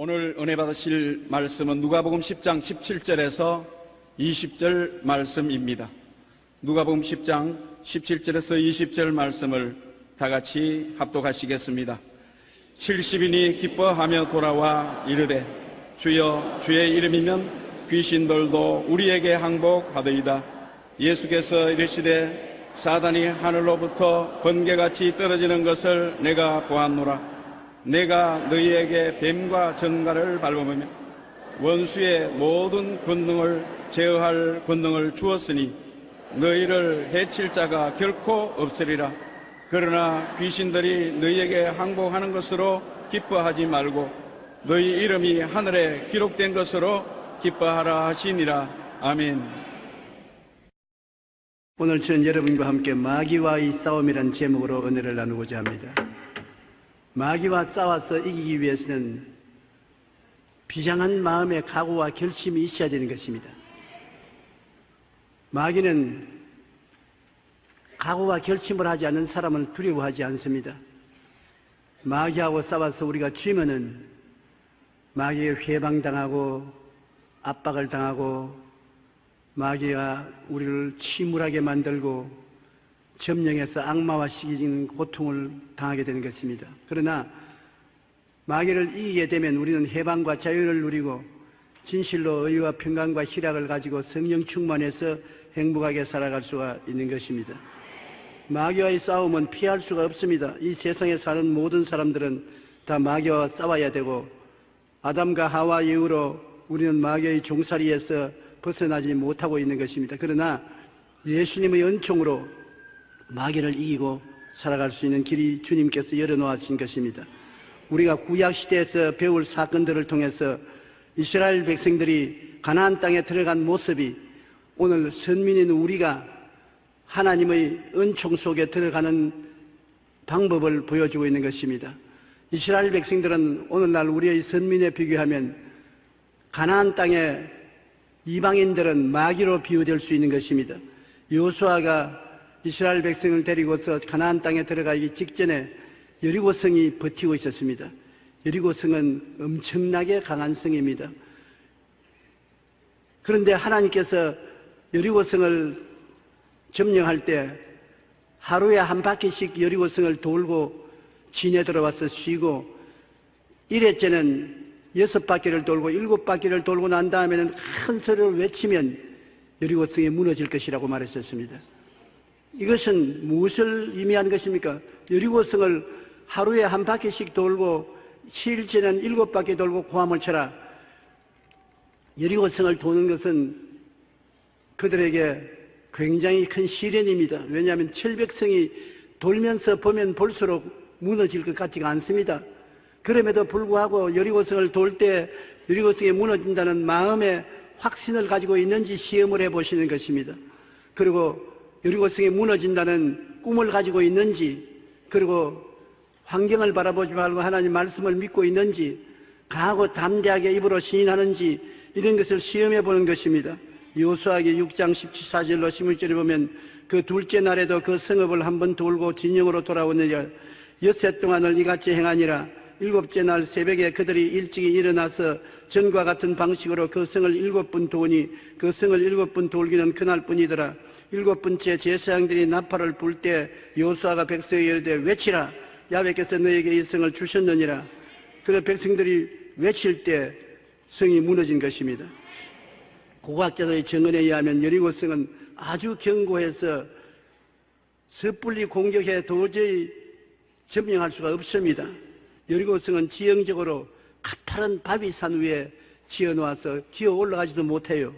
오늘 은혜 받으실 말씀은 누가복음 10장 17절에서 20절 말씀입니다. 누가복음 10장 17절에서 20절 말씀을 다 같이 합독하시겠습니다. 70인이 기뻐하며 돌아와 이르되 주여 주의 이름이면 귀신들도 우리에게 항복하더이다. 예수께서 이르시되 사단이 하늘로부터 번개같이 떨어지는 것을 내가 보았노라. 내가 너희에게 뱀과 정갈을 밟으며 원수의 모든 권능을 제어할 권능을 주었으니 너희를 해칠 자가 결코 없으리라. 그러나 귀신들이 너희에게 항복하는 것으로 기뻐하지 말고 너희 이름이 하늘에 기록된 것으로 기뻐하라 하시니라. 아멘. 오늘 저는 여러분과 함께 마귀와의 싸움이라는 제목으로 은혜를 나누고자 합니다. 마귀와 싸워서 이기기 위해서는 비장한 마음의 각오와 결심이 있어야 되는 것입니다. 마귀는 각오와 결심을 하지 않는 사람을 두려워하지 않습니다. 마귀하고 싸워서 우리가 쥐면은 마귀에 회방당하고 압박을 당하고 마귀가 우리를 침울하게 만들고 점령해서 악마화시키는 고통을 당하게 되는 것입니다. 그러나 마귀를 이기게 되면 우리는 해방과 자유를 누리고 진실로 의와 평강과 희락을 가지고 성령 충만해서 행복하게 살아갈 수가 있는 것입니다. 마귀와의 싸움은 피할 수가 없습니다. 이 세상에 사는 모든 사람들은 다 마귀와 싸워야 되고 아담과 하와 이후로 우리는 마귀의 종살이에서 벗어나지 못하고 있는 것입니다. 그러나 예수님의 은총으로 마귀를 이기고 살아갈 수 있는 길이 주님께서 열어놓으신 것입니다. 우리가 구약시대에서 배울 사건들을 통해서 이스라엘 백성들이 가나안 땅에 들어간 모습이 오늘 선민인 우리가 하나님의 은총 속에 들어가는 방법을 보여주고 있는 것입니다. 이스라엘 백성들은 오늘날 우리의 선민에 비교하면 가나안 땅에 이방인들은 마귀로 비유될 수 있는 것입니다. 여호수아가 이스라엘 백성을 데리고서 가나안 땅에 들어가기 직전에 여리고성이 버티고 있었습니다. 여리고성은 엄청나게 강한 성입니다. 그런데 하나님께서 여리고성을 점령할 때 하루에 한 바퀴씩 여리고성을 돌고 진에 들어와서 쉬고 1회째는 6바퀴를 돌고 7바퀴를 돌고 난 다음에는 큰 소리를 외치면 여리고성이 무너질 것이라고 말했었습니다. 이것은 무엇을 의미하는 것입니까? 여리고성을 하루에 한 바퀴씩 돌고 시일째는 7바퀴 돌고 고함을 쳐라. 여리고성을 도는 것은 그들에게 굉장히 큰 시련입니다. 왜냐하면 철벽성이 돌면서 보면 볼수록 무너질 것 같지가 않습니다. 그럼에도 불구하고 여리고성을 돌 때 여리고성이 무너진다는 마음의 확신을 가지고 있는지 시험을 해보시는 것입니다. 그리고 여리고성이 무너진다는 꿈을 가지고 있는지, 그리고 환경을 바라보지 말고 하나님 말씀을 믿고 있는지, 강하고 담대하게 입으로 시인하는지, 이런 것을 시험해 보는 것입니다. 여호수아기 6장 14절로 16절에 보면 그 둘째 날에도 그 성읍을 한번 돌고 진영으로 돌아오느냐 엿새 동안을 이같이 행하니라. 7째 날 새벽에 그들이 일찍이 일어나서 전과 같은 방식으로 그 성을 7번 도니 그 성을 7번 돌기는 그날뿐이더라. 7번째 제사장들이 나팔을 불 때 여호수아가 백성에게 이르되 외치라. 야훼께서 너에게 이 성을 주셨느니라. 그래서 백성들이 외칠 때 성이 무너진 것입니다. 고고학자들의 증언에 의하면 여리고성은 아주 견고해서 섣불리 공격해 도저히 점령할 수가 없습니다. 여리고성은 지형적으로 가파른 바위산 위에 지어놓아서 기어 올라가지도 못해요.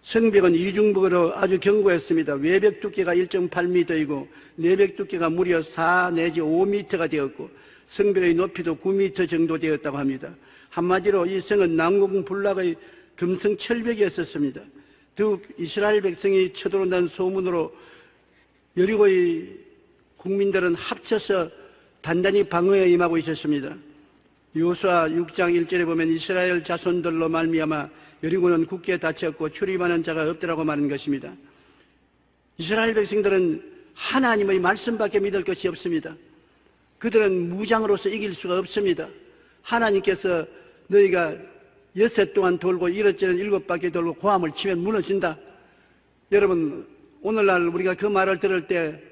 성벽은 이중벽으로 아주 견고했습니다. 외벽 두께가 1.8m이고 내벽 두께가 무려 4 내지 5m가 되었고 성벽의 높이도 9m 정도 되었다고 합니다. 한마디로 이 성은 난공불락의 금성 철벽이었습니다. 더욱 이스라엘 백성이 쳐들어온다는 소문으로 여리고의 국민들은 합쳐서 단단히 방어에 임하고 있었습니다. 여호수아 6장 1절에 보면 이스라엘 자손들로 말미암아 여리고는 굳게 닫혔고 출입하는 자가 없더라고 말하는 것입니다. 이스라엘 백성들은 하나님의 말씀밖에 믿을 것이 없습니다. 그들은 무장으로서 이길 수가 없습니다. 하나님께서 너희가 엿새 동안 돌고 이것저것 7바퀴 돌고 고함을 치면 무너진다. 여러분, 오늘날 우리가 그 말을 들을 때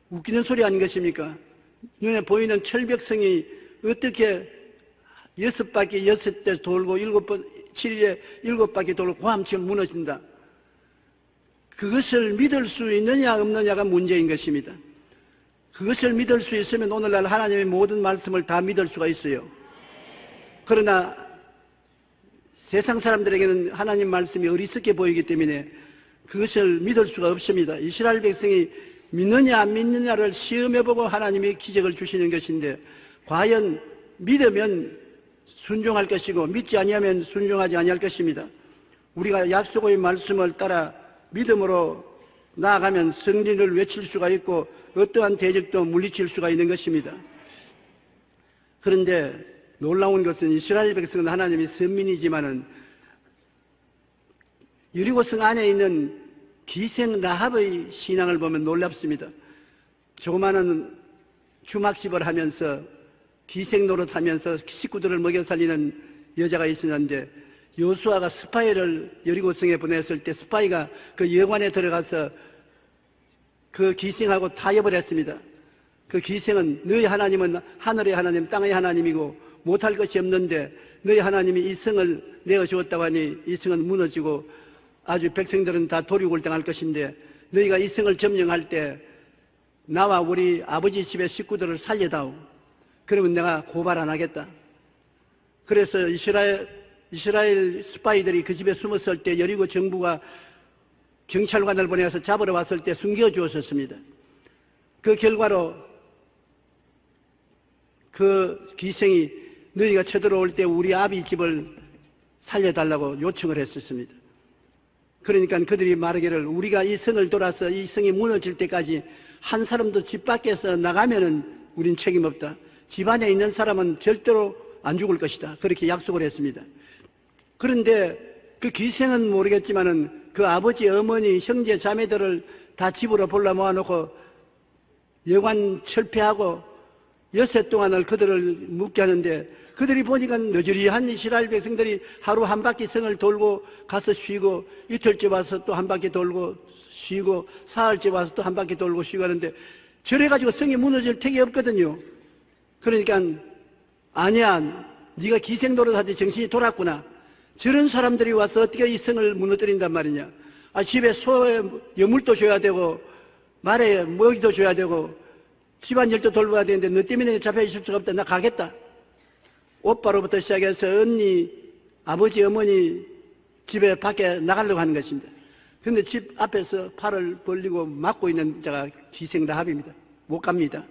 웃기는 소리 아닌 것입니까? 눈에 보이는 철벽성이 어떻게 6바퀴 6대 돌고 7일에 7바퀴 돌고 고함 치면 무너진다. 그것을 믿을 수 있느냐 없느냐가 문제인 것입니다. 그것을 믿을 수 있으면 오늘날 하나님의 모든 말씀을 다 믿을 수가 있어요. 그러나 세상 사람들에게는 하나님 말씀이 어리석게 보이기 때문에 그것을 믿을 수가 없습니다. 이스라엘 백성이 믿느냐 안 믿느냐를 시험해보고 하나님이 기적을 주시는 것인데, 과연 믿으면 순종할 것이고 믿지 아니하면 순종하지 아니할 것입니다. 우리가 약속의 말씀을 따라 믿음으로 나아가면 승리를 외칠 수가 있고 어떠한 대적도 물리칠 수가 있는 것입니다. 그런데 놀라운 것은 이스라엘 백성은 하나님이 선민이지만은 여리고성 안에 있는 기생 라합의 신앙을 보면 놀랍습니다. 조그마한 주막집을 하면서 기생 노릇하면서 식구들을 먹여 살리는 여자가 있었는데, 여호수아가 스파이를 여리고성에 보냈을 때 스파이가 그 여관에 들어가서 그 기생하고 타협을 했습니다. 그 기생은 너희 하나님은 하늘의 하나님 땅의 하나님이고 못할 것이 없는데 너희 하나님이 이 성을 내어주었다고 하니 이 성은 무너지고 아주 백성들은 다 도륙을 당할 것인데 너희가 이 성을 점령할 때 나와 우리 아버지 집의 식구들을 살려다오. 그러면 내가 고발 안 하겠다. 그래서 이스라엘 스파이들이 그 집에 숨었을 때 여리고 정부가 경찰관을 보내서 잡으러 왔을 때 숨겨주었었습니다. 그 결과로 그 기생이 너희가 쳐들어올 때 우리 아비 집을 살려달라고 요청을 했었습니다. 그러니까 그들이 말하기를 우리가 이 성을 돌아서 이 성이 무너질 때까지 한 사람도 집 밖에서 나가면은 우린 책임 없다. 집 안에 있는 사람은 절대로 안 죽을 것이다. 그렇게 약속을 했습니다. 그런데 그 기생은 모르겠지만은 그 아버지, 어머니, 형제, 자매들을 다 집으로 불러 모아놓고 여관 철폐하고 엿새 동안을 그들을 묵게 하는데, 그들이 보니까 너저리한 이스라엘 백성들이 하루 한 바퀴 성을 돌고 가서 쉬고, 이틀째 와서 또 한 바퀴 돌고 쉬고, 사흘째 와서 또 한 바퀴 돌고 쉬고 하는데, 저래가지고 성이 무너질 택이 없거든요. 그러니까 아니야, 네가 기생 노릇하지 정신이 돌았구나. 저런 사람들이 와서 어떻게 이 성을 무너뜨린단 말이냐. 집에 소에 여물도 줘야 되고 말에 먹이도 줘야 되고 집안일도 돌봐야 되는데 너 때문에 잡혀 있을 수가 없다. 나 가겠다. 오빠로부터 시작해서 언니, 아버지, 어머니 집에 밖에 나가려고 하는 것입니다. 그런데 집 앞에서 팔을 벌리고 막고 있는 자가 기생 라합입니다. 못 갑니다.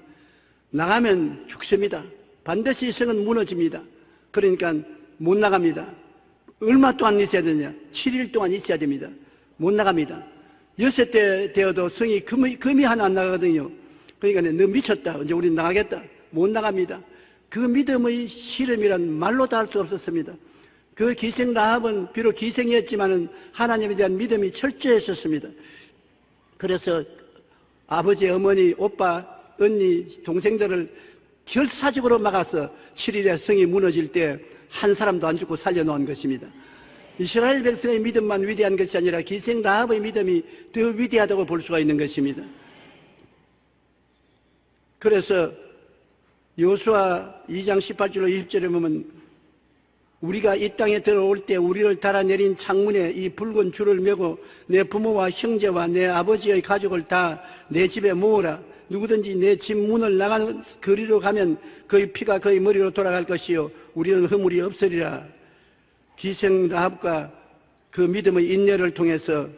나가면 죽습니다. 반드시 성은 무너집니다. 그러니까 못 나갑니다. 얼마 동안 있어야 되냐? 7일 동안 있어야 됩니다. 못 나갑니다. 6세 되어도 성이 금이 하나 안 나가거든요. 그러니까 너 미쳤다. 이제 우리 나가겠다. 못 나갑니다. 그 믿음의 실험이란 말로 다 할 수 없었습니다. 그 기생 라합은 비록 기생이었지만은 하나님에 대한 믿음이 철저했었습니다. 그래서 아버지, 어머니, 오빠, 언니, 동생들을 결사적으로 막아서 7일에 성이 무너질 때 한 사람도 안 죽고 살려놓은 것입니다. 이스라엘 백성의 믿음만 위대한 것이 아니라 기생 라합의 믿음이 더 위대하다고 볼 수가 있는 것입니다. 그래서 여호수아 2장 18절로 20절에 보면 우리가 이 땅에 들어올 때 우리를 달아내린 창문에 이 붉은 줄을 메고 내 부모와 형제와 내 아버지의 가족을 다 내 집에 모으라. 누구든지 내 집 문을 나가는 거리로 가면 그의 피가 그의 머리로 돌아갈 것이요 우리는 허물이 없으리라. 기생 라합과 그 믿음의 인내를 통해서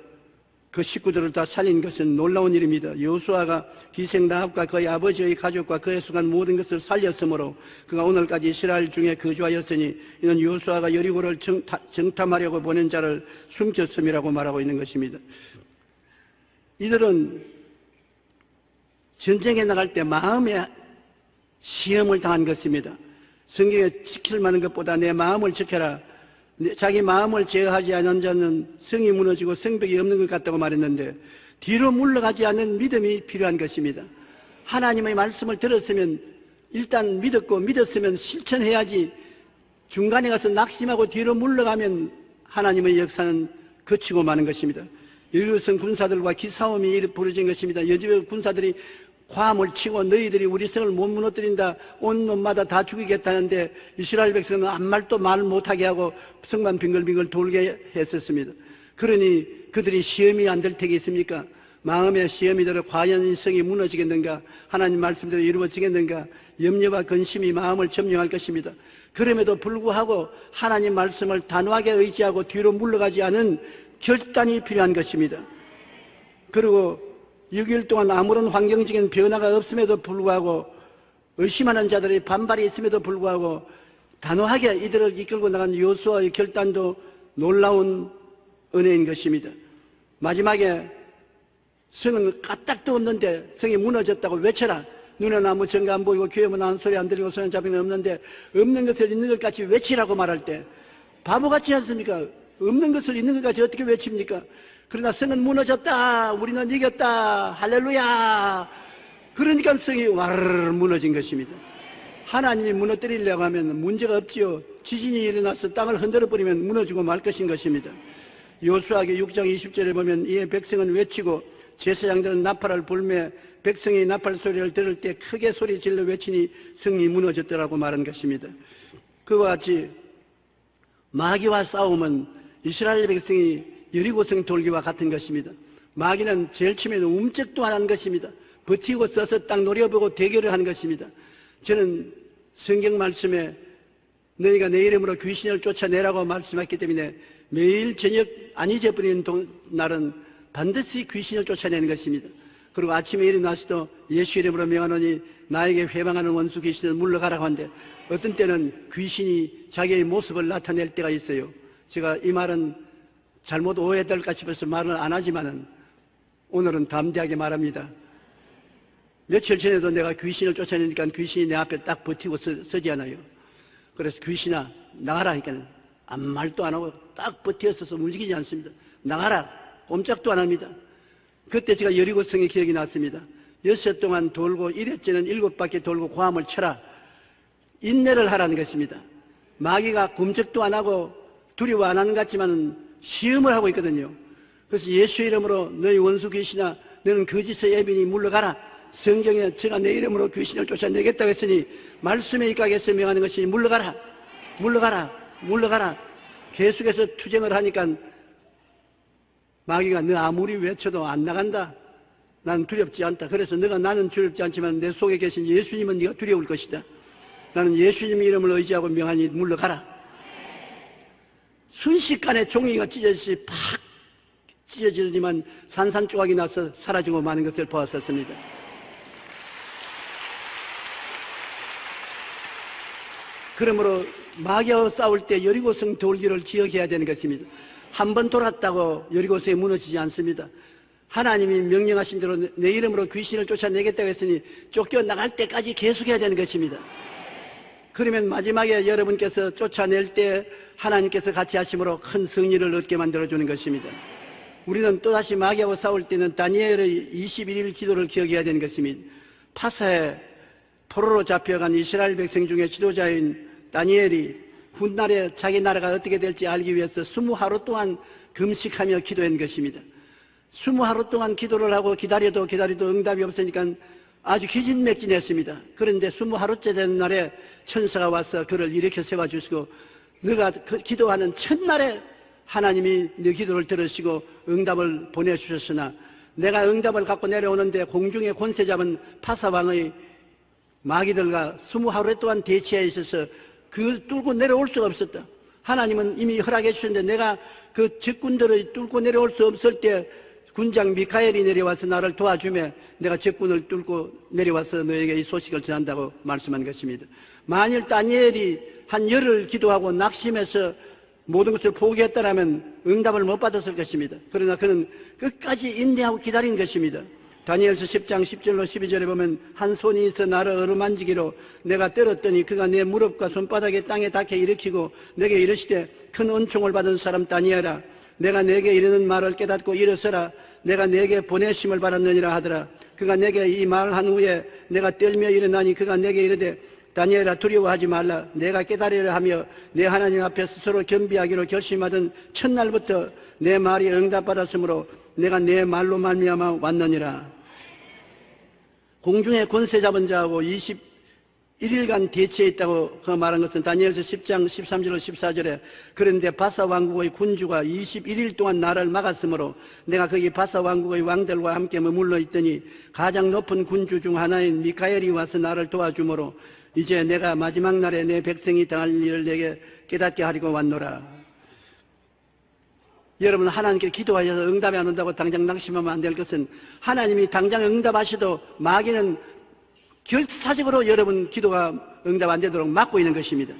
그 식구들을 다 살린 것은 놀라운 일입니다. 여호수아가 기생 라합과 그의 아버지의 가족과 그에 속한 모든 것을 살렸으므로 그가 오늘까지 이스라엘 중에 거주하였으니 이는 여호수아가 여리고를 정탐하려고 보낸 자를 숨겼음이라고 말하고 있는 것입니다. 이들은 전쟁에 나갈 때 마음의 시험을 당한 것입니다. 성경에 지킬 만한 것보다 내 마음을 지켜라. 자기 마음을 제어하지 않은 자는 성이 무너지고 성벽이 없는 것 같다고 말했는데 뒤로 물러가지 않는 믿음이 필요한 것입니다. 하나님의 말씀을 들었으면 일단 믿었고 믿었으면 실천해야지 중간에 가서 낙심하고 뒤로 물러가면 하나님의 역사는 거치고 마는 것입니다. 여리고성 군사들과 기싸움이 벌어진 것입니다. 여리고 군사들이 과함을 치고 너희들이 우리 성을 못 무너뜨린다, 온 놈마다 다 죽이겠다는데 이스라엘 백성은 아무 말도 말 못하게 하고 성만 빙글빙글 돌게 했었습니다. 그러니 그들이 시험이 안 될 테겠습니까? 마음의 시험이 들어 과연 이 성이 무너지겠는가, 하나님 말씀대로 이루어지겠는가, 염려와 근심이 마음을 점령할 것입니다. 그럼에도 불구하고 하나님 말씀을 단호하게 의지하고 뒤로 물러가지 않은 결단이 필요한 것입니다. 그리고 6일 동안 아무런 환경적인 변화가 없음에도 불구하고, 의심하는 자들의 반발이 있음에도 불구하고 단호하게 이들을 이끌고 나간 여호수아의 결단도 놀라운 은혜인 것입니다. 마지막에 성은 까딱도 없는데 성이 무너졌다고 외쳐라. 눈에는 아무 증거 안 보이고 귀에는 아무 소리 안 들리고 손에 잡히는 없는데 없는 것을 있는 것 같이 외치라고 말할 때 바보 같지 않습니까? 없는 것을 있는 것 같이 어떻게 외칩니까? 그러나 성은 무너졌다, 우리는 이겼다, 할렐루야. 그러니까 성이 와르르 무너진 것입니다. 하나님이 무너뜨리려고 하면 문제가 없지요. 지진이 일어나서 땅을 흔들어 버리면 무너지고 말 것인 것입니다. 여호수아기 6장 20절에 보면 이에 백성은 외치고 제사장들은 나팔을 불매 백성이 나팔 소리를 들을 때 크게 소리 질러 외치니 성이 무너졌더라고 말한 것입니다. 그와 같이 마귀와 싸움은 이스라엘 백성이 여리고성 돌기와 같은 것입니다. 마귀는 제일 처음에는 움쩍도 안 한 것입니다. 버티고 써서 딱 노려보고 대결을 한 것입니다. 저는 성경 말씀에 너희가 내 이름으로 귀신을 쫓아내라고 말씀했기 때문에 매일 저녁 안 잊어버리는 날은 반드시 귀신을 쫓아내는 것입니다. 그리고 아침에 일어나서도 예수 이름으로 명하노니 나에게 회방하는 원수 귀신을 물러가라고 하는데 어떤 때는 귀신이 자기의 모습을 나타낼 때가 있어요. 제가 이 말은 잘못 오해될까 싶어서 말을 안 하지만은 오늘은 담대하게 말합니다. 며칠 전에도 내가 귀신을 쫓아내니까 귀신이 내 앞에 딱 버티고 서지 않아요. 그래서 귀신아 나가라 하니까 아무 말도 안 하고 딱 버텨서서 움직이지 않습니다. 나가라 꼼짝도 안 합니다. 그때 제가 여리고성의 기억이 났습니다. 6시 동안 돌고 1회째는 7바퀴 돌고 고함을 쳐라. 인내를 하라는 것입니다. 마귀가 꼼짝도 안 하고 두려워 안 하는 것 같지만 시험을 하고 있거든요. 그래서 예수 이름으로 너희 원수 귀신아 너는 거짓의 애빈이 물러가라. 성경에 제가 내 이름으로 귀신을 쫓아내겠다고 했으니 말씀에 입각해서 명하는 것이니 물러가라 물러가라 물러가라. 계속해서 투쟁을 하니까 마귀가 너 아무리 외쳐도 안 나간다. 나는 두렵지 않다. 그래서 너가 나는 두렵지 않지만 내 속에 계신 예수님은 네가 두려울 것이다. 나는 예수님 이름을 의지하고 명하니 물러가라. 순식간에 종이가 찢어지듯이 팍 찢어지더니만 산산조각이 나서 사라지고 마는 것을 보았었습니다. 그러므로 마귀와 싸울 때 여리고성 돌기를 기억해야 되는 것입니다. 한 번 돌았다고 여리고성이 무너지지 않습니다. 하나님이 명령하신 대로 내 이름으로 귀신을 쫓아내겠다고 했으니 쫓겨나갈 때까지 계속해야 되는 것입니다. 그러면 마지막에 여러분께서 쫓아낼 때 하나님께서 같이 하심으로 큰 승리를 얻게 만들어주는 것입니다. 우리는 또다시 마귀하고 싸울 때는 다니엘의 21일 기도를 기억해야 되는 것입니다. 파사에 포로로 잡혀간 이스라엘 백성 중에 지도자인 다니엘이 훗날에 자기 나라가 어떻게 될지 알기 위해서 20하루 동안 금식하며 기도한 것입니다. 20하루 동안 기도를 하고 기다려도 응답이 없으니까 아주 기진맥진했습니다. 그런데 20하루째 되는 날에 천사가 와서 그를 일으켜 세워주시고 너가 기도하는 첫날에 하나님이 네 기도를 들으시고 응답을 보내주셨으나 내가 응답을 갖고 내려오는데 공중에 권세 잡은 파사왕의 마귀들과 20하루 동안 대치해 있어서 그걸 뚫고 내려올 수가 없었다. 하나님은 이미 허락해 주셨는데 내가 그 적군들을 뚫고 내려올 수 없을 때 군장 미카엘이 내려와서 나를 도와주며 내가 적군을 뚫고 내려와서 너에게 이 소식을 전한다고 말씀한 것입니다. 만일 다니엘이 한 열흘 기도하고 낙심해서 모든 것을 포기했다라면 응답을 못 받았을 것입니다. 그러나 그는 끝까지 인내하고 기다린 것입니다. 다니엘서 10장 10절로 12절에 보면 한 손이 있어 나를 어루만지기로 내가 때렸더니 그가 내 무릎과 손바닥에 땅에 닿게 일으키고 내게 이르시되 큰 은총을 받은 사람 다니엘아 내가 내게 이르는 말을 깨닫고 일어서라 내가 내게 보내심을 받았느니라 하더라. 그가 내게 이 말한 후에 내가 떨며 일어나니 그가 내게 이르되 다니엘아 두려워하지 말라. 내가 깨달으려 하며 내 하나님 앞에 스스로 겸비하기로 결심하던 첫날부터 내 말이 응답받았으므로 내가 내 말로 말미암아 왔느니라. 공중의 권세 잡은 자하고 21일간 대치했다고 그 말한 것은 다니엘서 10장 13절로 14절에 그런데 바사 왕국의 군주가 21일 동안 나를 막았으므로 내가 거기 바사 왕국의 왕들과 함께 머물러 있더니 가장 높은 군주 중 하나인 미카엘이 와서 나를 도와주므로 이제 내가 마지막 날에 내 백성이 당할 일을 내게 깨닫게 하려고 왔노라. 여러분, 하나님께 기도하셔서 응답이 안 온다고 당장 낙심하면 안 될 것은 하나님이 당장 응답하셔도 마귀는 결사적으로 여러분 기도가 응답 안 되도록 막고 있는 것입니다.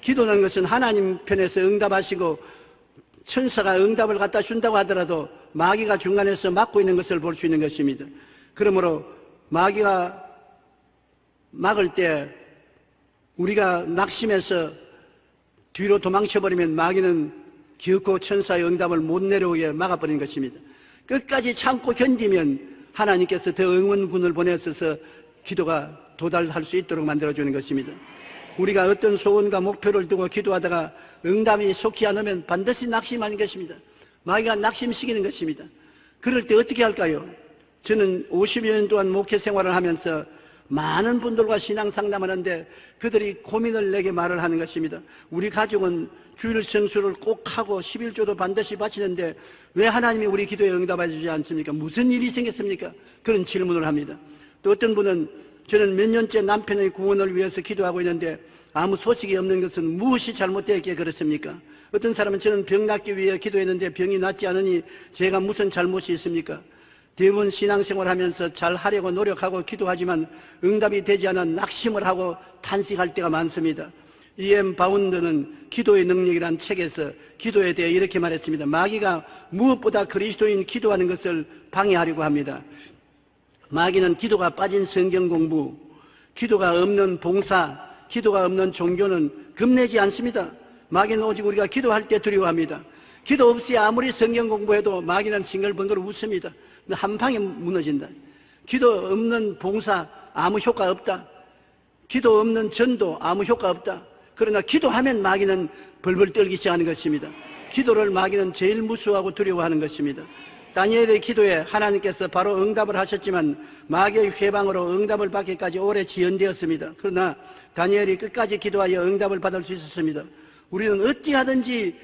기도는 것은 하나님 편에서 응답하시고 천사가 응답을 갖다 준다고 하더라도 마귀가 중간에서 막고 있는 것을 볼 수 있는 것입니다. 그러므로 마귀가 막을 때 우리가 낙심해서 뒤로 도망쳐버리면 마귀는 기어코 천사의 응답을 못 내려오게 막아버리는 것입니다. 끝까지 참고 견디면 하나님께서 더 응원군을 보내셔서 기도가 도달할 수 있도록 만들어주는 것입니다. 우리가 어떤 소원과 목표를 두고 기도하다가 응답이 속히 안 오면 반드시 낙심하는 것입니다. 마귀가 낙심시키는 것입니다. 그럴 때 어떻게 할까요? 저는 50여 년 동안 목회 생활을 하면서 많은 분들과 신앙 상담하는데 그들이 고민을 내게 말을 하는 것입니다. 우리 가족은 주일 성수를 꼭 하고 11조도 반드시 바치는데 왜 하나님이 우리 기도에 응답해 주지 않습니까? 무슨 일이 생겼습니까? 그런 질문을 합니다. 또 어떤 분은 저는 몇 년째 남편의 구원을 위해서 기도하고 있는데 아무 소식이 없는 것은 무엇이 잘못되었기에 그렇습니까? 어떤 사람은 저는 병 낫기 위해 기도했는데 병이 낫지 않으니 제가 무슨 잘못이 있습니까? 대부분 신앙생활 하면서 잘 하려고 노력하고 기도하지만 응답이 되지 않아 낙심을 하고 탄식할 때가 많습니다. E.M. 바운드는 기도의 능력이라는 책에서 기도에 대해 이렇게 말했습니다. 마귀가 무엇보다 그리스도인 기도하는 것을 방해하려고 합니다. 마귀는 기도가 빠진 성경 공부, 기도가 없는 봉사, 기도가 없는 종교는 겁내지 않습니다. 마귀는 오직 우리가 기도할 때 두려워합니다. 기도 없이 아무리 성경 공부해도 마귀는 징글벙글 웃습니다. 한 방에 무너진다. 기도 없는 봉사 아무 효과 없다. 기도 없는 전도 아무 효과 없다. 그러나 기도하면 마귀는 벌벌 떨기 시작하는 것입니다. 기도를 마귀는 제일 무서워하고 두려워하는 것입니다. 다니엘의 기도에 하나님께서 바로 응답을 하셨지만 마귀의 회방으로 응답을 받기까지 오래 지연되었습니다. 그러나 다니엘이 끝까지 기도하여 응답을 받을 수 있었습니다. 우리는 어찌하든지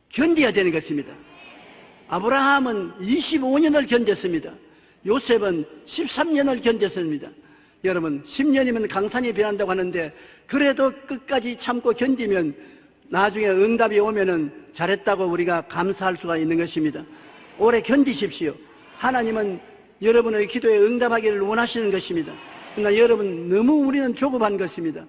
견뎌야 되는 것입니다. 아브라함은 25년을 견뎠습니다. 요셉은 13년을 견뎠습니다. 여러분, 10년이면 강산이 변한다고 하는데 그래도 끝까지 참고 견디면 나중에 응답이 오면은 잘했다고 우리가 감사할 수가 있는 것입니다. 오래 견디십시오. 하나님은 여러분의 기도에 응답하기를 원하시는 것입니다. 그러나 여러분, 너무 우리는 조급한 것입니다.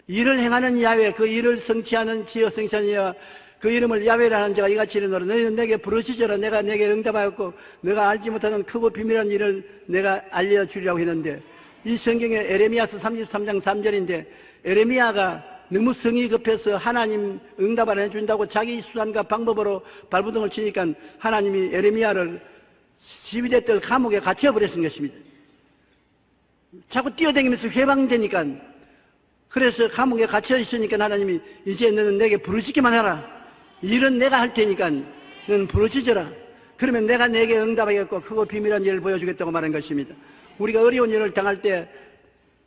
일을 행하는 야훼, 그 일을 성취하는 지어 성취하는 야훼, 그 이름을 야훼라 하는 자가 이같이 이르노라. 너희는 내게 부르짖어라. 내가 내게 응답하였고 너가 알지 못하는 크고 비밀한 일을 내가 알려주리라고 했는데, 이 성경에 에레미야서 33장 3절인데 에레미야가 너무 성이 급해서 하나님 응답 안 해준다고 자기 수단과 방법으로 발부둥을 치니까 하나님이 에레미야를 12대 뜰 감옥에 갇혀버렸은 것입니다. 자꾸 뛰어다니면서 회방되니까, 그래서 감옥에 갇혀 있으니까 하나님이 이제 너는 내게 부르짖기만 해라. 일은 내가 할 테니까 너는 부르짖어라. 그러면 내가 내게 응답하겠고 크고 비밀한 일을 보여주겠다고 말한 것입니다. 우리가 어려운 일을 당할 때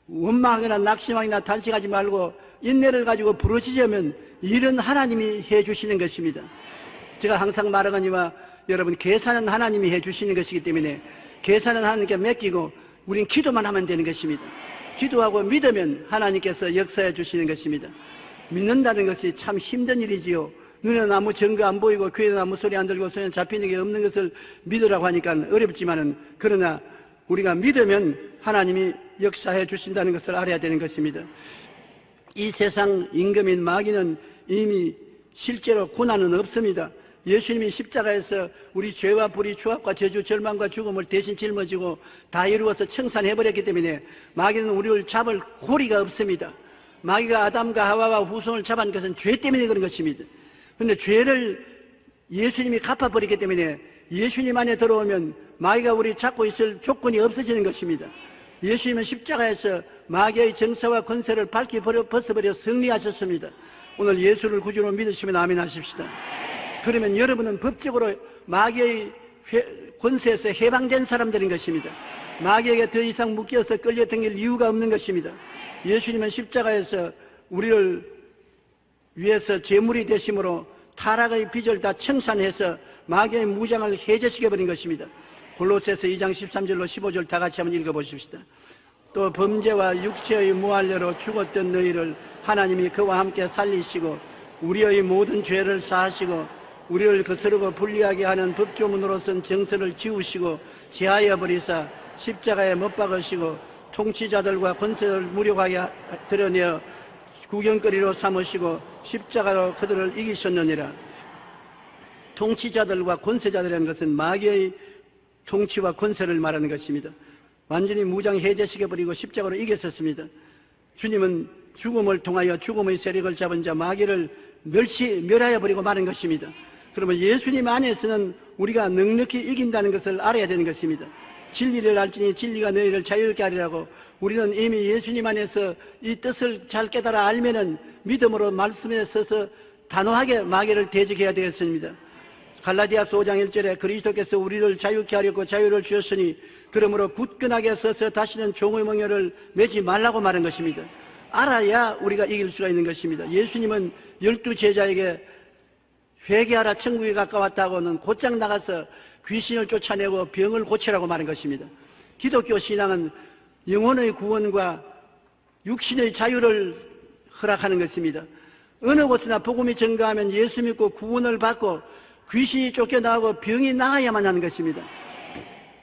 원망하거나 낙심하거나 탄식하지 말고 인내를 가지고 부르짖으면 일은 하나님이 해주시는 것입니다. 제가 항상 말하거니와 여러분, 계산은 하나님이 해주시는 것이기 때문에 계산은 하나님께 맡기고 우린 기도만 하면 되는 것입니다. 기도하고 믿으면 하나님께서 역사해 주시는 것입니다. 믿는다는 것이 참 힘든 일이지요. 눈에는 아무 증거 안 보이고 귀에는 아무 소리 안 들고 손에 잡히는 게 없는 것을 믿으라고 하니까 어렵지만은, 그러나 우리가 믿으면 하나님이 역사해 주신다는 것을 알아야 되는 것입니다. 이 세상 임금인 마귀는 이미 실제로 고난은 없습니다. 예수님이 십자가에서 우리 죄와 불의, 추악과 저주, 절망과 죽음을 대신 짊어지고 다 이루어서 청산해버렸기 때문에 마귀는 우리를 잡을 고리가 없습니다. 마귀가 아담과 하와와 후손을 잡은 것은 죄 때문에 그런 것입니다. 그런데 죄를 예수님이 갚아버렸기 때문에 예수님 안에 들어오면 마귀가 우리 잡고 있을 조건이 없어지는 것입니다. 예수님은 십자가에서 마귀의 정사와 권세를 밝히 벗어버려 승리하셨습니다. 오늘 예수를 구주로 믿으시면 아멘 하십시다. 그러면 여러분은 법적으로 마귀의 권세에서 해방된 사람들인 것입니다. 마귀에게 더 이상 묶여서 끌려다닐 이유가 없는 것입니다. 예수님은 십자가에서 우리를 위해서 제물이 되심으로 타락의 빚을 다 청산해서 마귀의 무장을 해제시켜버린 것입니다. 골로새서 2장 13절로 15절 다 같이 한번 읽어보십시다. 또 범죄와 육체의 무할례로 죽었던 너희를 하나님이 그와 함께 살리시고 우리의 모든 죄를 사하시고 우리를 거스르고 불리하게 하는 법조문으로선 정서를 지우시고 제하여 버리사 십자가에 못 박으시고 통치자들과 권세를 무력하게 드러내어 구경거리로 삼으시고 십자가로 그들을 이기셨느니라. 통치자들과 권세자들이라는 것은 마귀의 통치와 권세를 말하는 것입니다. 완전히 무장 해제시켜버리고 십자가로 이겼었습니다. 주님은 죽음을 통하여 죽음의 세력을 잡은 자 마귀를 멸하여 버리고 마는 것입니다. 그러면 예수님 안에서는 우리가 넉넉히 이긴다는 것을 알아야 되는 것입니다. 진리를 알지니 진리가 너희를 자유롭게 하리라고. 우리는 이미 예수님 안에서 이 뜻을 잘 깨달아 알면은 믿음으로 말씀에 서서 단호하게 마귀를 대적해야 되겠습니다. 갈라디아서 5장 1절에 그리스도께서 우리를 자유케 하려고 자유를 주셨으니 그러므로 굳건하게 서서 다시는 종의 멍에를 매지 말라고 말한 것입니다. 알아야 우리가 이길 수가 있는 것입니다. 예수님은 12제자에게 회개하라 천국이 가까웠다고는 곧장 나가서 귀신을 쫓아내고 병을 고치라고 말한 것입니다. 기독교 신앙은 영혼의 구원과 육신의 자유를 허락하는 것입니다. 어느 곳이나 복음이 증가하면 예수 믿고 구원을 받고 귀신이 쫓겨나고 병이 나아야만 하는 것입니다.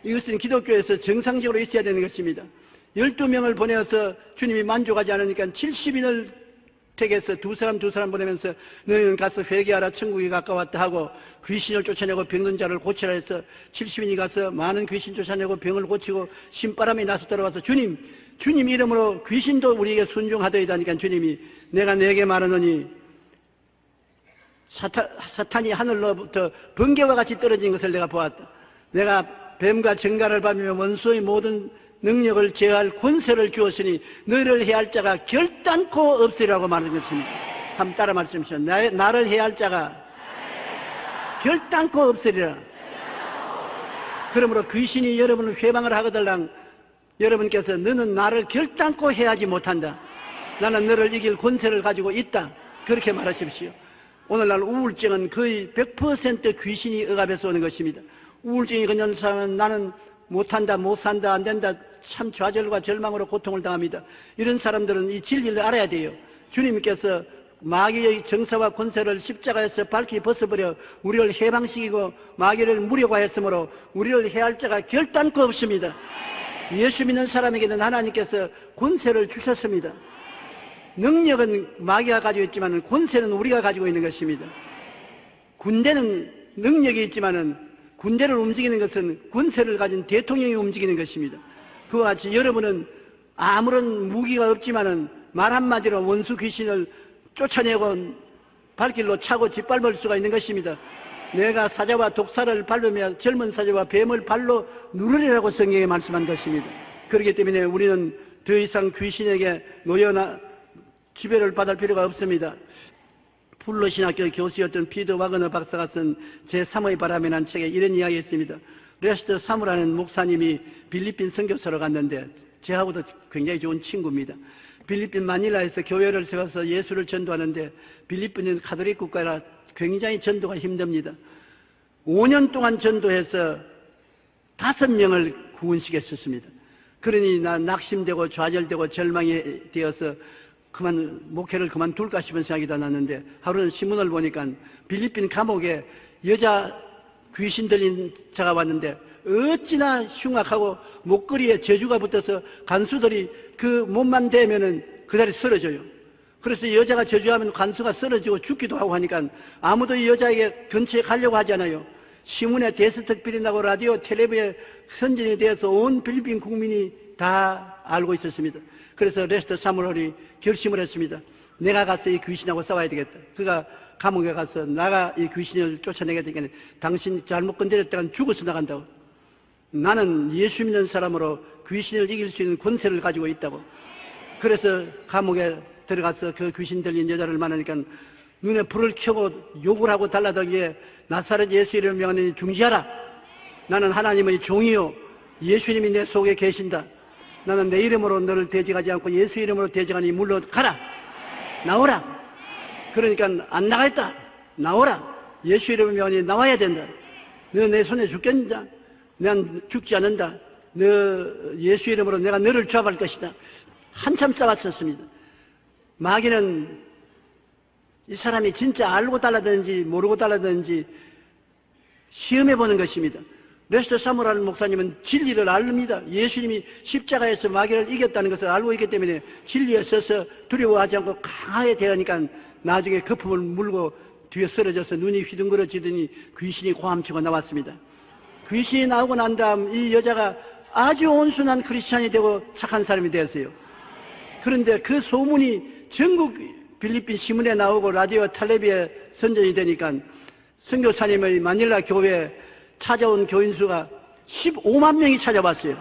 이것은 기독교에서 정상적으로 있어야 되는 것입니다. 12명을 보내어서 주님이 만족하지 않으니까 70인을 택해서 두 사람 보내면서 너희는 가서 회개하라 천국이 가까웠다 하고 귀신을 쫓아내고 병든 자를 고치라 해서 70인이 가서 많은 귀신 쫓아내고 병을 고치고 신바람이 나서 들어와서 주님 이름으로 귀신도 우리에게 순종하더이다 하니까 주님이 내가 네게 말하노니 사탄이 하늘로부터 번개와 같이 떨어진 것을 내가 보았다. 내가 뱀과 정갈을 밟으며 원수의 모든 능력을 제어할 권세를 주었으니 너희를 해할 자가 결단코 없으리라고 말하는 것입니다. 한번 따라 말씀하시죠. 나를 해할 자가 결단코 없으리라. 그러므로 귀신이 여러분을 회방을 하거들랑 여러분께서 너는 나를 결단코 해하지 못한다. 나는 너를 이길 권세를 가지고 있다. 그렇게 말하십시오. 오늘날 우울증은 거의 100% 귀신이 억압해서 오는 것입니다. 우울증이 걸린 사람은 나는 못한다, 못 산다, 안 된다, 참 좌절과 절망으로 고통을 당합니다. 이런 사람들은 이 진리를 알아야 돼요. 주님께서 마귀의 정사와 권세를 십자가에서 밝히 벗어버려 우리를 해방시키고 마귀를 무력화했으므로 우리를 해할 자가 결단코 없습니다. 예수 믿는 사람에게는 하나님께서 권세를 주셨습니다. 능력은 마귀가 가지고 있지만 권세는 우리가 가지고 있는 것입니다. 군대는 능력이 있지만 군대를 움직이는 것은 권세를 가진 대통령이 움직이는 것입니다. 그와 같이 여러분은 아무런 무기가 없지만 말 한마디로 원수 귀신을 쫓아내고 발길로 차고 짓밟을 수가 있는 것입니다. 내가 사자와 독사를 밟으며 젊은 사자와 뱀을 발로 누르리라고 성경에 말씀한 것입니다. 그렇기 때문에 우리는 더 이상 귀신에게 노여나 지배를 받을 필요가 없습니다. 풀로신학교 교수였던 피터 와그너 박사가 쓴 제3의 바람이라는 책에 이런 이야기가 있습니다. 레스터 사무라는 목사님이 필리핀 선교사로 갔는데 저하고도 굉장히 좋은 친구입니다. 필리핀 마닐라에서 교회를 세워서 예수를 전도하는데 필리핀은 가톨릭 국가라 굉장히 전도가 힘듭니다. 5년 동안 전도해서 5명을 구원시켰었습니다. 그러니 나 낙심되고 좌절되고 절망이 되어서 목회를 그만둘까 싶은 생각이 다 났는데 하루는 신문을 보니까 필리핀 감옥에 여자 귀신 들린 자가 왔는데 어찌나 흉악하고 목걸이에 저주가 붙어서 간수들이 그 몸만 대면은 그 자리 쓰러져요. 그래서 여자가 저주하면 간수가 쓰러지고 죽기도 하고 하니까 아무도 이 여자에게 근처에 가려고 하지 않아요. 신문에 대스특필이 나고 라디오 텔레비에 선전이 되어서 온 필리핀 국민이 다 알고 있었습니다. 그래서 레스터 사무엘이 결심을 했습니다. 내가 가서 이 귀신하고 싸워야 되겠다. 그가 감옥에 가서 나가 이 귀신을 쫓아내게 되니까 당신 잘못 건드렸다간 죽어서 나간다고. 나는 예수 믿는 사람으로 귀신을 이길 수 있는 권세를 가지고 있다고. 그래서 감옥에 들어가서 그 귀신 들린 여자를 만나니까 눈에 불을 켜고 욕을 하고 달라들기에 나사렛 예수 이름을 명하니 중지하라. 나는 하나님의 종이요 예수님이 내 속에 계신다. 나는 내 이름으로 너를 대적하지 않고 예수 이름으로 대적하니 물러가라. 나오라. 그러니까 안 나가겠다. 나오라. 예수 이름을 명하니 나와야 된다. 너 내 손에 죽겠는가? 난 죽지 않는다. 너 예수 이름으로 내가 너를 잡을 것이다. 한참 싸웠었습니다. 마귀는 이 사람이 진짜 알고 달라드는지 모르고 달라드는지 시험해보는 것입니다. 레스터 사무엘 목사님은 진리를 압니다. 예수님이 십자가에서 마귀를 이겼다는 것을 알고 있기 때문에 진리에 서서 두려워하지 않고 강하게 대하니까 나중에 거품을 물고 뒤에 쓰러져서 눈이 휘둥그러지더니 귀신이 고함치고 나왔습니다. 귀신이 나오고 난 다음 이 여자가 아주 온순한 크리스찬이 되고 착한 사람이 되었어요. 그런데 그 소문이 전국 필리핀 신문에 나오고 라디오 텔레비에 선전이 되니까 선교사님의 마닐라 교회에 찾아온 교인 수가 15만 명이 찾아왔어요.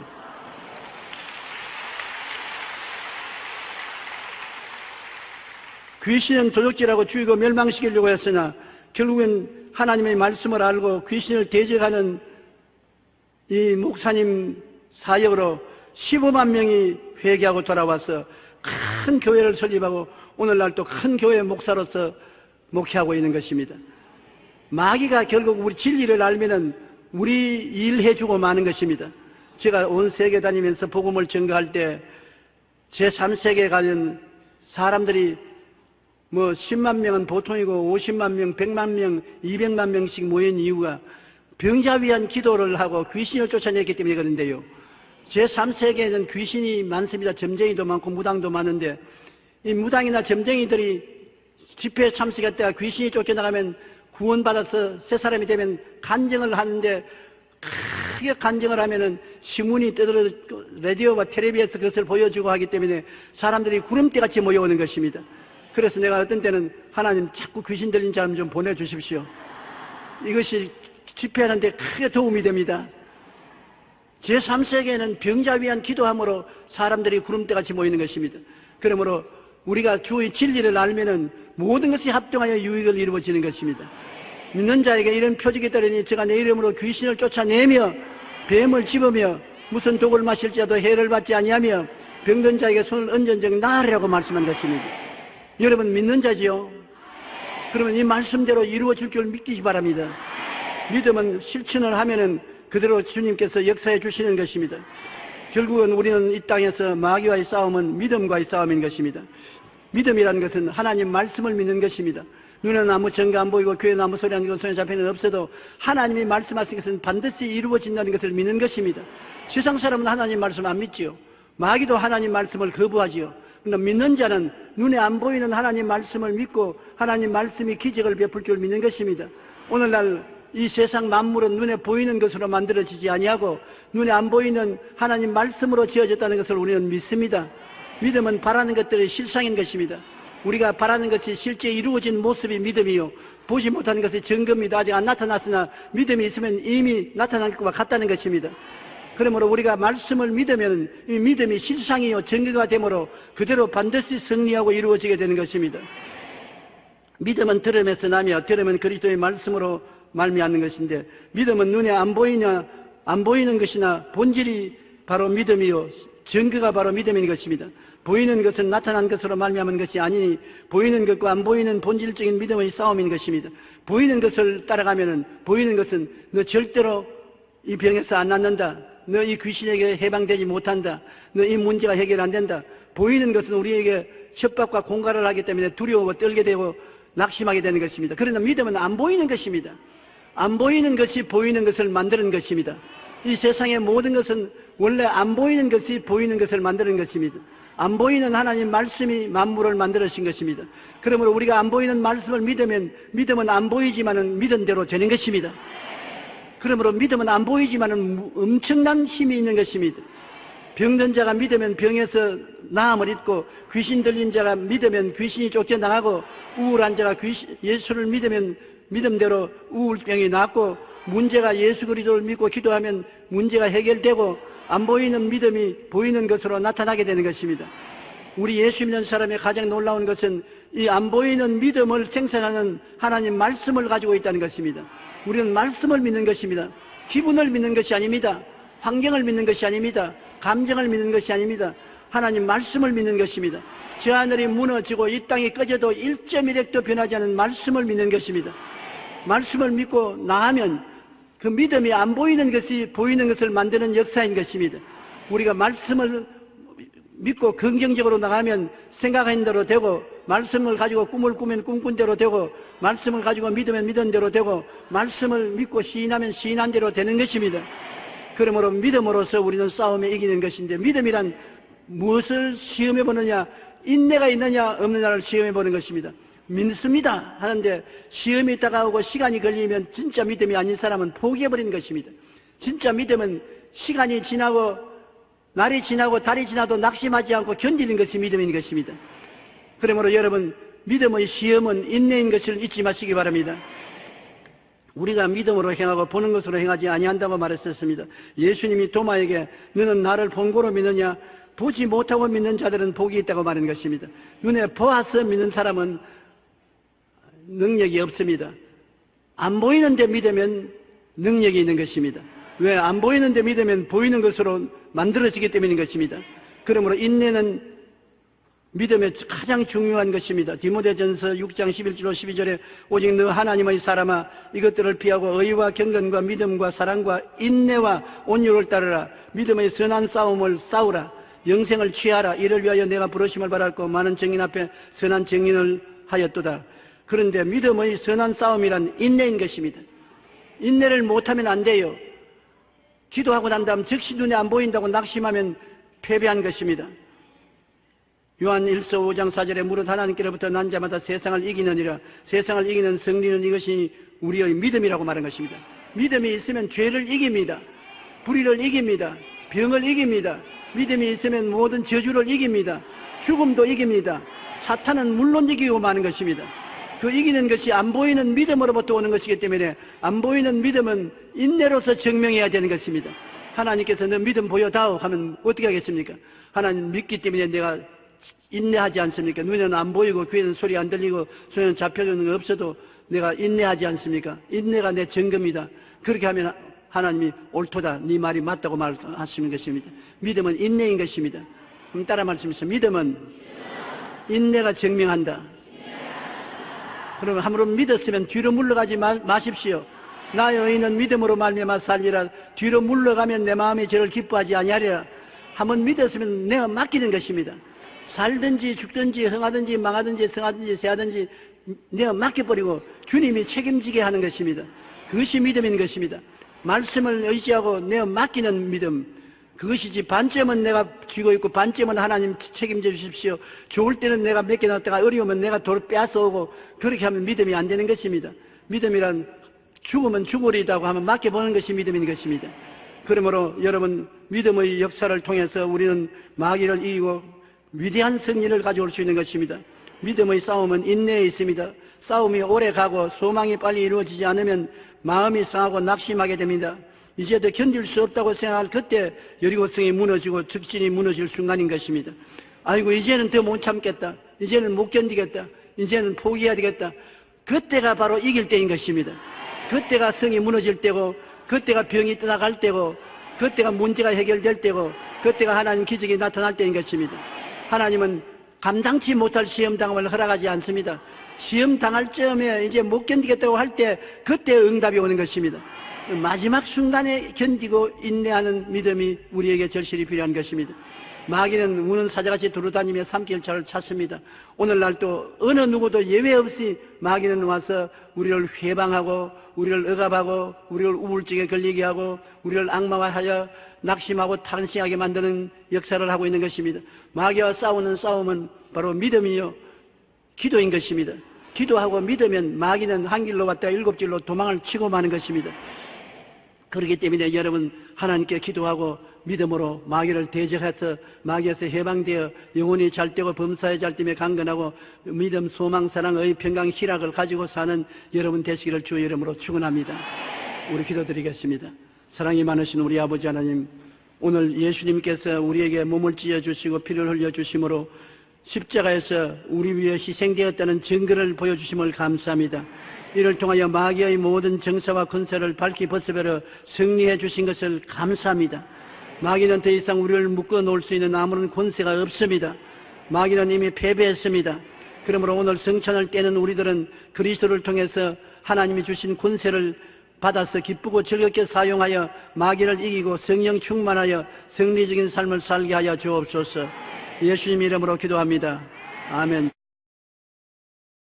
귀신은 도적질하고 죽이고 멸망시키려고 했으나 결국은 하나님의 말씀을 알고 귀신을 대적하는 이 목사님 사역으로 15만 명이 회개하고 돌아와서 큰 교회를 설립하고 오늘날 또 큰 교회 목사로서 목회하고 있는 것입니다. 마귀가 결국 우리 진리를 알면은 우리 일해주고 마는 것입니다. 제가 온 세계 다니면서 복음을 전가할 때 제3세계에 가는 사람들이 뭐 10만 명은 보통이고 50만 명, 100만 명, 200만 명씩 모인 이유가 병자 위한 기도를 하고 귀신을 쫓아냈기 때문에 그런데요. 제3세계에는 귀신이 많습니다. 점쟁이도 많고 무당도 많은데 이 무당이나 점쟁이들이 집회에 참석했다가 귀신이 쫓겨나가면 구원받아서 새 사람이 되면 간증을 하는데 크게 간증을 하면은 신문이 떠들어 라디오와 텔레비에서 그것을 보여주고 하기 때문에 사람들이 구름대같이 모여오는 것입니다. 그래서 내가 어떤 때는 하나님 자꾸 귀신 들린 사람 좀 보내주십시오. 이것이 집회하는데 크게 도움이 됩니다. 제3세계에는 병자 위한 기도함으로 사람들이 구름대같이 모이는 것입니다. 그러므로 우리가 주의 진리를 알면은 모든 것이 합동하여 유익을 이루어지는 것입니다. 믿는 자에게 이런 표적이 따르니 제가 내 이름으로 귀신을 쫓아내며 뱀을 집으며 무슨 독을 마실지라도 해를 받지 아니하며 병든 자에게 손을 얹은 적 나으리라고 말씀한 것입니다. 여러분 믿는 자지요? 그러면 이 말씀대로 이루어질 줄 믿기시 바랍니다. 믿음은 실천을 하면은 그대로 주님께서 역사해 주시는 것입니다. 결국은 우리는 이 땅에서 마귀와의 싸움은 믿음과의 싸움인 것입니다. 믿음이라는 것은 하나님 말씀을 믿는 것입니다. 눈에는 아무 증거 안 보이고 귀에는 아무 소리 안 들리고 손에 잡히는 없어도 하나님이 말씀하신 것은 반드시 이루어진다는 것을 믿는 것입니다. 세상 사람은 하나님 말씀 안 믿지요. 마귀도 하나님 말씀을 거부하지요. 그러나 믿는 자는 눈에 안 보이는 하나님 말씀을 믿고 하나님 말씀이 기적을 베풀 줄 믿는 것입니다. 오늘날 이 세상 만물은 눈에 보이는 것으로 만들어지지 아니하고 눈에 안 보이는 하나님 말씀으로 지어졌다는 것을 우리는 믿습니다. 믿음은 바라는 것들의 실상인 것입니다. 우리가 바라는 것이 실제 이루어진 모습이 믿음이요 보지 못하는 것이 증거입니다. 아직 안 나타났으나 믿음이 있으면 이미 나타난 것과 같다는 것입니다. 그러므로 우리가 말씀을 믿으면 이 믿음이 실상이요 증거가 되므로 그대로 반드시 승리하고 이루어지게 되는 것입니다. 믿음은 들음에서 나며 들으면 그리스도의 말씀으로 말미암는 것인데 믿음은 눈에 안 보이는 것이나 본질이 바로 믿음이요 증거가 바로 믿음인 것입니다. 보이는 것은 나타난 것으로 말미암은 것이 아니니 보이는 것과 안 보이는 본질적인 믿음의 싸움인 것입니다. 보이는 것을 따라가면은 보이는 것은 너 절대로 이 병에서 안 낫는다. 너 이 귀신에게 해방되지 못한다. 너 이 문제가 해결 안 된다. 보이는 것은 우리에게 협박과 공갈을 하기 때문에 두려워 떨게 되고 낙심하게 되는 것입니다. 그러나 믿음은 안 보이는 것입니다. 안 보이는 것이 보이는 것을 만드는 것입니다. 이 세상의 모든 것은 원래 안 보이는 것이 보이는 것을 만드는 것입니다. 안 보이는 하나님 말씀이 만물을 만들으신 것입니다. 그러므로 우리가 안 보이는 말씀을 믿으면 믿음은 안 보이지만은 믿은 대로 되는 것입니다. 그러므로 믿음은 안 보이지만은 엄청난 힘이 있는 것입니다. 병든 자가 믿으면 병에서 나음을 입고 귀신 들린 자가 믿으면 귀신이 쫓겨나가고 우울한 자가 예수를 믿으면 믿음대로 우울병이 낫고 문제가 예수 그리스도를 믿고 기도하면 문제가 해결되고 안 보이는 믿음이 보이는 것으로 나타나게 되는 것입니다. 우리 예수 믿는 사람의 가장 놀라운 것은 이 안 보이는 믿음을 생산하는 하나님 말씀을 가지고 있다는 것입니다. 우리는 말씀을 믿는 것입니다. 기분을 믿는 것이 아닙니다. 환경을 믿는 것이 아닙니다. 감정을 믿는 것이 아닙니다. 하나님 말씀을 믿는 것입니다. 저 하늘이 무너지고 이 땅이 꺼져도 1.1핵도 변하지 않은 말씀을 믿는 것입니다. 말씀을 믿고 나가면 그 믿음이 안 보이는 것이 보이는 것을 만드는 역사인 것입니다. 우리가 말씀을 믿고 긍정적으로 나가면 생각한 대로 되고, 말씀을 가지고 꿈을 꾸면 꿈꾼 대로 되고, 말씀을 가지고 믿으면 믿은 대로 되고, 말씀을 믿고 시인하면 시인한 대로 되는 것입니다. 그러므로 믿음으로써 우리는 싸움에 이기는 것인데, 믿음이란 무엇을 시험해 보느냐, 인내가 있느냐 없느냐를 시험해 보는 것입니다. 믿습니다 하는데 시험이 다가오고 시간이 걸리면 진짜 믿음이 아닌 사람은 포기해버리는 것입니다. 진짜 믿음은 시간이 지나고 날이 지나고 달이 지나도 낙심하지 않고 견디는 것이 믿음인 것입니다. 그러므로 여러분, 믿음의 시험은 인내인 것을 잊지 마시기 바랍니다. 우리가 믿음으로 행하고 보는 것으로 행하지 아니한다고 말했었습니다. 예수님이 도마에게 너는 나를 본고로 믿느냐, 보지 못하고 믿는 자들은 복이 있다고 말하는 것입니다. 눈에 보아서 믿는 사람은 능력이 없습니다. 안 보이는데 믿으면 능력이 있는 것입니다. 왜? 안 보이는데 믿으면 보이는 것으로 만들어지기 때문인 것입니다. 그러므로 인내는 믿음의 가장 중요한 것입니다. 디모데전서 6장 11절 12절에 오직 너 하나님의 사람아 이것들을 피하고 의와 경건과 믿음과 사랑과 인내와 온유를 따르라. 믿음의 선한 싸움을 싸우라. 영생을 취하라. 이를 위하여 내가 부르심을 받았고 많은 증인 앞에 선한 증인을 하였도다. 그런데 믿음의 선한 싸움이란 인내인 것입니다. 인내를 못하면 안 돼요. 기도하고 난 다음 즉시 눈에 안 보인다고 낙심하면 패배한 것입니다. 요한 1서 5장 4절에 무릇 하나님께로부터 난 자마다 세상을 이기느니라. 세상을 이기는 승리는 이것이 우리의 믿음이라고 말한 것입니다. 믿음이 있으면 죄를 이깁니다. 불의를 이깁니다. 병을 이깁니다. 믿음이 있으면 모든 저주를 이깁니다. 죽음도 이깁니다. 사탄은 물론 이기고 마는 것입니다. 그 이기는 것이 안 보이는 믿음으로부터 오는 것이기 때문에 안 보이는 믿음은 인내로서 증명해야 되는 것입니다. 하나님께서 너 믿음 보여다오 하면 어떻게 하겠습니까? 하나님 믿기 때문에 내가 인내하지 않습니까? 눈에는 안 보이고 귀에는 소리 안 들리고 손에는 잡혀주는 거 없어도 내가 인내하지 않습니까? 인내가 내 증거입니다. 그렇게 하면 하나님이 옳도다, 네 말이 맞다고 말하시는 것입니다. 믿음은 인내인 것입니다. 그럼 따라 말씀하시죠. 믿음은 인내가 증명한다. 그러면 함부로 믿었으면 뒤로 물러가지 마십시오. 나의 의인은 믿음으로 말미암아 살리라. 뒤로 물러가면 내 마음이 저를 기뻐하지 아니하리라. 한번 믿었으면 내가 맡기는 것입니다. 살든지 죽든지 흥하든지 망하든지 성하든지 세하든지 내가 맡겨버리고 주님이 책임지게 하는 것입니다. 그것이 믿음인 것입니다. 말씀을 의지하고 내가 맡기는 믿음, 그것이지 반점은 내가 쥐고 있고 반점은 하나님 책임져 주십시오. 좋을 때는 내가 맡겨놨다가 어려우면 내가 돌 빼앗아오고 그렇게 하면 믿음이 안 되는 것입니다. 믿음이란 죽으면 죽으리다고 하면 맡겨보는 것이 믿음인 것입니다. 그러므로 여러분, 믿음의 역사를 통해서 우리는 마귀를 이기고 위대한 승리를 가져올 수 있는 것입니다. 믿음의 싸움은 인내에 있습니다. 싸움이 오래 가고 소망이 빨리 이루어지지 않으면 마음이 상하고 낙심하게 됩니다. 이제 더 견딜 수 없다고 생각할 그때 여리고성이 무너지고 적진이 무너질 순간인 것입니다. 아이고 이제는 더 못 참겠다, 이제는 못 견디겠다, 이제는 포기해야 되겠다. 그때가 바로 이길 때인 것입니다. 그때가 성이 무너질 때고, 그때가 병이 떠나갈 때고, 그때가 문제가 해결될 때고, 그때가 하나님 기적이 나타날 때인 것입니다. 하나님은 감당치 못할 시험당함을 허락하지 않습니다. 시험당할 즈음에 이제 못 견디겠다고 할 때 그때 응답이 오는 것입니다. 마지막 순간에 견디고 인내하는 믿음이 우리에게 절실히 필요한 것입니다. 마귀는 우는 사자같이 두루다니며 삼킬차를 찾습니다. 오늘날도 어느 누구도 예외 없이 마귀는 와서 우리를 회방하고 우리를 억압하고 우리를 우울증에 걸리게 하고 우리를 악마화하여 낙심하고 탄식하게 만드는 역사를 하고 있는 것입니다. 마귀와 싸우는 싸움은 바로 믿음이요 기도인 것입니다. 기도하고 믿으면 마귀는 한 길로 왔다가 일곱 길로 도망을 치고 마는 것입니다. 그렇기 때문에 여러분, 하나님께 기도하고 믿음으로 마귀를 대적해서 마귀에서 해방되어 영혼이 잘되고 범사에 잘됨에 강건하고 믿음, 소망, 사랑, 의, 평강, 희락을 가지고 사는 여러분 되시기를 주의 이름으로 축원합니다. 우리 기도드리겠습니다. 사랑이 많으신 우리 아버지 하나님, 오늘 예수님께서 우리에게 몸을 찢어주시고 피를 흘려주심으로 십자가에서 우리 위해 희생되었다는 증거를 보여주심을 감사합니다. 이를 통하여 마귀의 모든 정사와 권세를 밝히 벗어버려 승리해 주신 것을 감사합니다. 마귀는 더 이상 우리를 묶어 놓을 수 있는 아무런 권세가 없습니다. 마귀는 이미 패배했습니다. 그러므로 오늘 성찬을 깨는 우리들은 그리스도를 통해서 하나님이 주신 권세를 받아서 기쁘고 즐겁게 사용하여 마귀를 이기고 성령 충만하여 승리적인 삶을 살게 하여 주옵소서. 예수님 이름으로 기도합니다. 아멘.